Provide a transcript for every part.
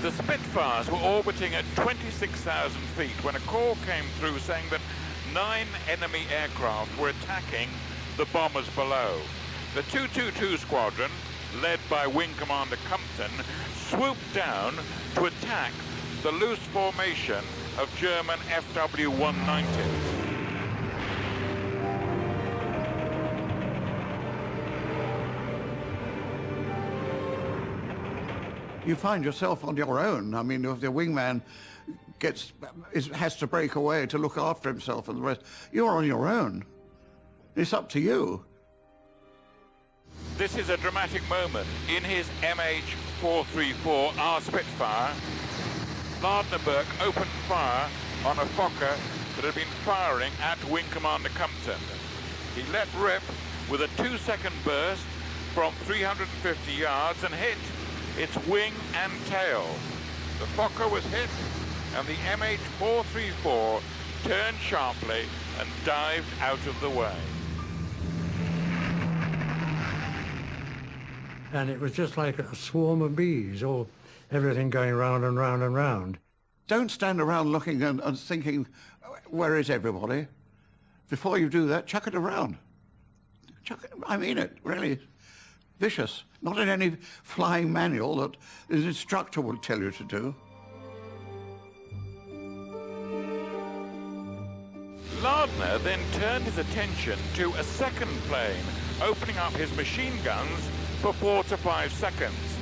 The Spitfires were orbiting at 26,000 feet when a call came through saying that 9 enemy aircraft were attacking the bombers below. The 222 Squadron, led by Wing Commander Compton, swooped down to attack the loose formation of German FW-190s. You find yourself on your own. I mean, if the wingman has to break away to look after himself and the rest, you're on your own. It's up to you. This is a dramatic moment. In his MH-434R Spitfire, Lardner-Burke opened fire on a Fokker that had been firing at Wing Commander Compton. He let rip with a 2-second burst from 350 yards and hit its wing and tail. The Fokker was hit and the MH-434 turned sharply and dived out of the way. And it was just like a swarm of bees, or everything going round and round and round. Don't stand around looking and thinking, where is everybody? Before you do that, chuck it around. Chuck it, I mean it, really. Vicious. Not in any flying manual that the instructor would tell you to do. Lardner then turned his attention to a second plane, opening up his machine guns for 4 to 5 seconds.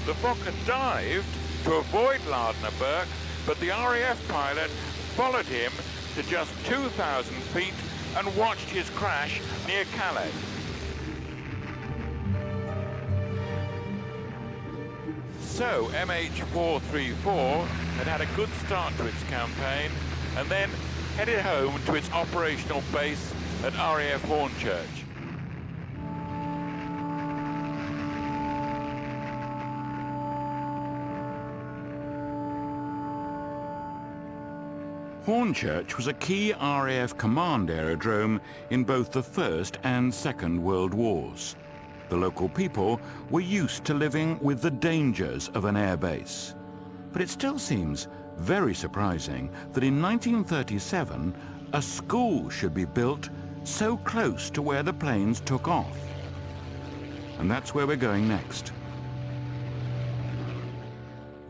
The Fokker dived to avoid Lardner-Burke, but the RAF pilot followed him to just 2,000 feet and watched his crash near Calais. So MH-434 had a good start to its campaign and then headed home to its operational base at RAF Hornchurch. Hornchurch was a key RAF command aerodrome in both the First and Second World Wars. The local people were used to living with the dangers of an airbase. But it still seems very surprising that in 1937 a school should be built so close to where the planes took off. And that's where we're going next.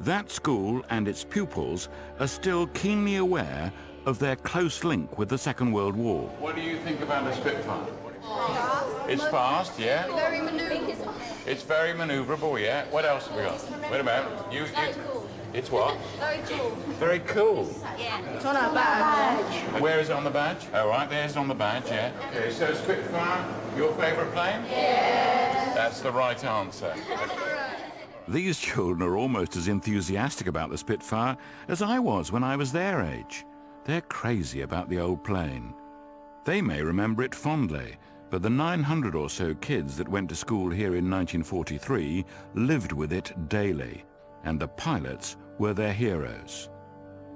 That school and its pupils are still keenly aware of their close link with the Second World War. What do you think about a Spitfire? It's fast, yeah? Very manoeuvrable. It's very manoeuvrable, yeah? What else have we got? Wait a minute. It's very cool. It's what? Very cool. Very cool. Yeah. It's on our badge. And where is it on the badge? Oh, right, there's on the badge, yeah. Okay, so Spitfire, your favourite plane? Yeah. That's the right answer. These children are almost as enthusiastic about the Spitfire as I was when I was their age. They're crazy about the old plane. They may remember it fondly, but the 900 or so kids that went to school here in 1943 lived with it daily, and the pilots were their heroes.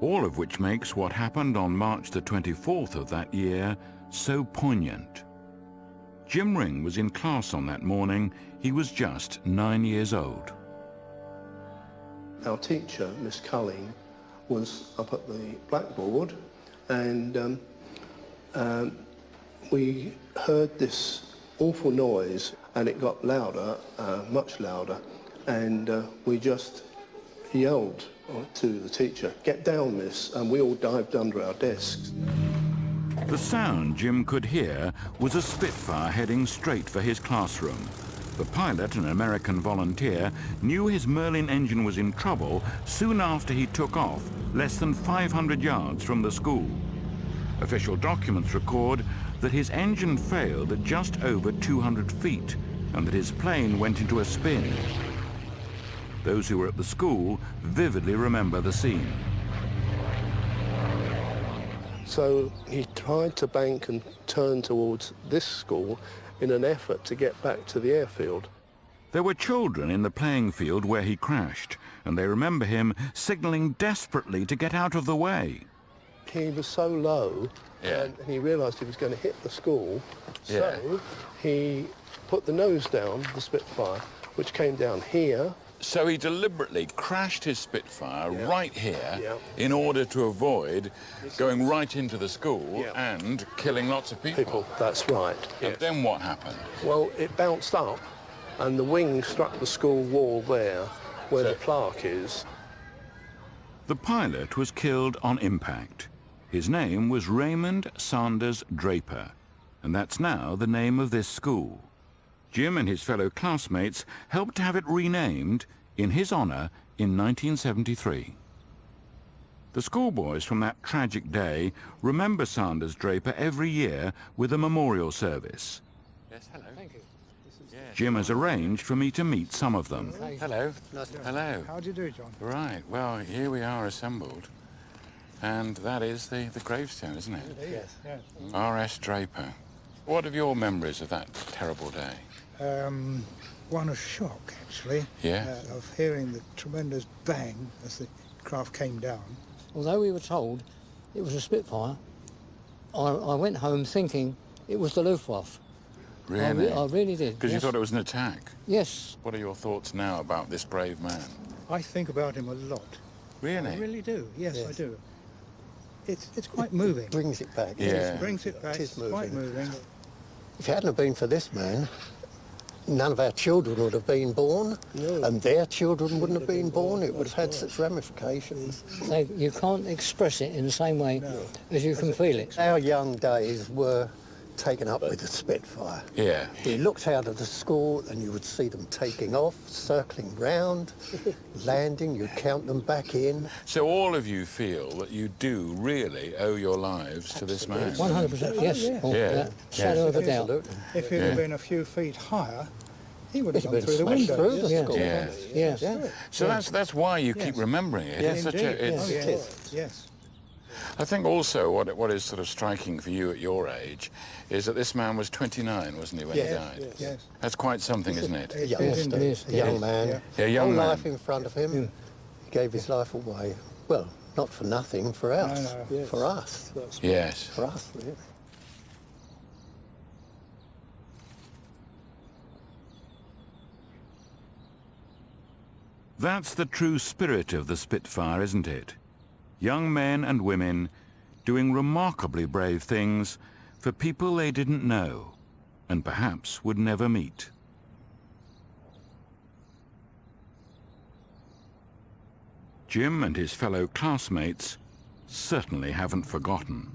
All of which makes what happened on March the 24th of that year so poignant. Jim Ring was in class on that morning. He was just 9 years old. Our teacher, Miss Culling, was up at the blackboard, and we heard this awful noise, and it got louder, much louder, and we just yelled to the teacher, "Get down, miss," and we all dived under our desks. The sound Jim could hear was a Spitfire heading straight for his classroom. The pilot, an American volunteer, knew his Merlin engine was in trouble soon after he took off, less than 500 yards from the school. Official documents record that his engine failed at just over 200 feet and that his plane went into a spin. Those who were at the school vividly remember the scene. So he tried to bank and turn towards this school in an effort to get back to the airfield. There were children in the playing field where he crashed, and they remember him signaling desperately to get out of the way. He was so low, and he realised he was going to hit the school, so he put the nose down, the Spitfire, which came down here, So he deliberately crashed his Spitfire right here Yeah. in order to avoid going right into the school and killing lots of people. That's right. And then what happened? Well, it bounced up and the wing struck the school wall there where the plaque is. The pilot was killed on impact. His name was Raymond Sanders Draper, and that's now the name of this school. Jim and his fellow classmates helped to have it renamed in his honour in 1973. The schoolboys from that tragic day remember Sanders Draper every year with a memorial service. Yes, hello. Thank you. Jim has arranged for me to meet some of them. Hello. Hello. How do you do, John? Right, well, here we are assembled. And that is the gravestone, isn't it? Yes. Yeah. R.S. Draper. What are your memories of that terrible day? One of shock, actually. Yeah. Of hearing the tremendous bang as the craft came down. Although we were told it was a Spitfire, I went home thinking it was the Luftwaffe. Really? I really did. Because you thought it was an attack? Yes. What are your thoughts now about this brave man? I think about him a lot. Really? I really do. Yes, I do. It's quite moving. Brings it back. Yeah. It brings it back. It is Quite moving. If it hadn't have been for this man, none of our children would have been born, and their children wouldn't have been born. It would have had such ramifications. So you can't express it in the same way as you can feel it. Our young days were taken up with the Spitfire. Yeah. You looked out of the school and you would see them taking off, circling round, landing, you'd count them back in. So all of you feel that you do really owe your lives to this man? 100%, yes. Yeah. Oh, Yeah. without shadow of a doubt. Absolutely. If he'd have been a few feet higher, he would have It'd gone have through the been smashed window. through the Yeah. school. Yeah. Yes. So that's why you keep remembering it. It's such a, Indeed. it's, Oh, it yes. Yes. I think also what is sort of striking for you at your age is that this man was 29, wasn't he, when he died? Yes. That's quite something, isn't it? A youngster, It is. a young man, Yeah. Yeah, young whole man. life in front of him. He gave his life away. Well, not for nothing, for us. No. For us. Yes. For us, really. That's the true spirit of the Spitfire, isn't it? Young men and women doing remarkably brave things for people they didn't know and perhaps would never meet. Jim and his fellow classmates certainly haven't forgotten.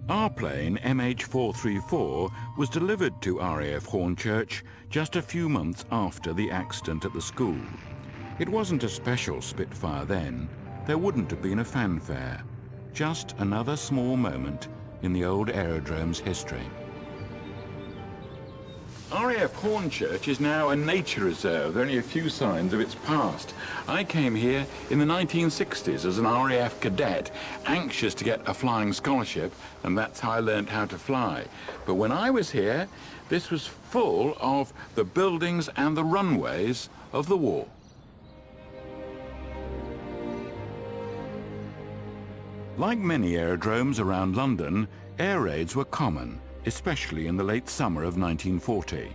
Our plane, MH434, was delivered to RAF Hornchurch just a few months after the accident at the school. It wasn't a special Spitfire then. There wouldn't have been a fanfare. Just another small moment in the old aerodrome's history. RAF Hornchurch is now a nature reserve. There are only a few signs of its past. I came here in the 1960s as an RAF cadet, anxious to get a flying scholarship, and that's how I learned how to fly. But when I was here, this was full of the buildings and the runways of the war. Like many aerodromes around London, air raids were common, especially in the late summer of 1940.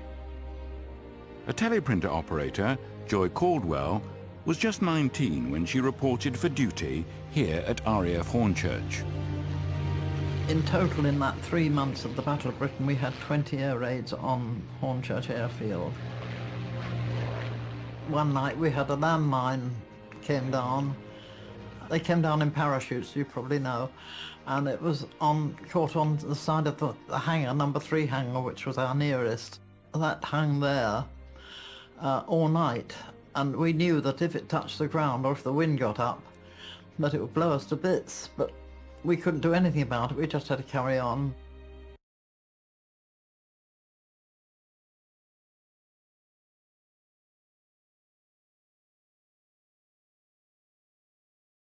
A teleprinter operator, Joy Caldwell, was just 19 when she reported for duty here at RAF Hornchurch. In total, in that 3 months of the Battle of Britain, we had 20 air raids on Hornchurch Airfield. One night we had a landmine came down. They came down in parachutes, you probably know, and it was caught on the side of the hangar, number 3 hangar, which was our nearest. That hung there all night, and we knew that if it touched the ground or if the wind got up, that it would blow us to bits, but we couldn't do anything about it. We just had to carry on.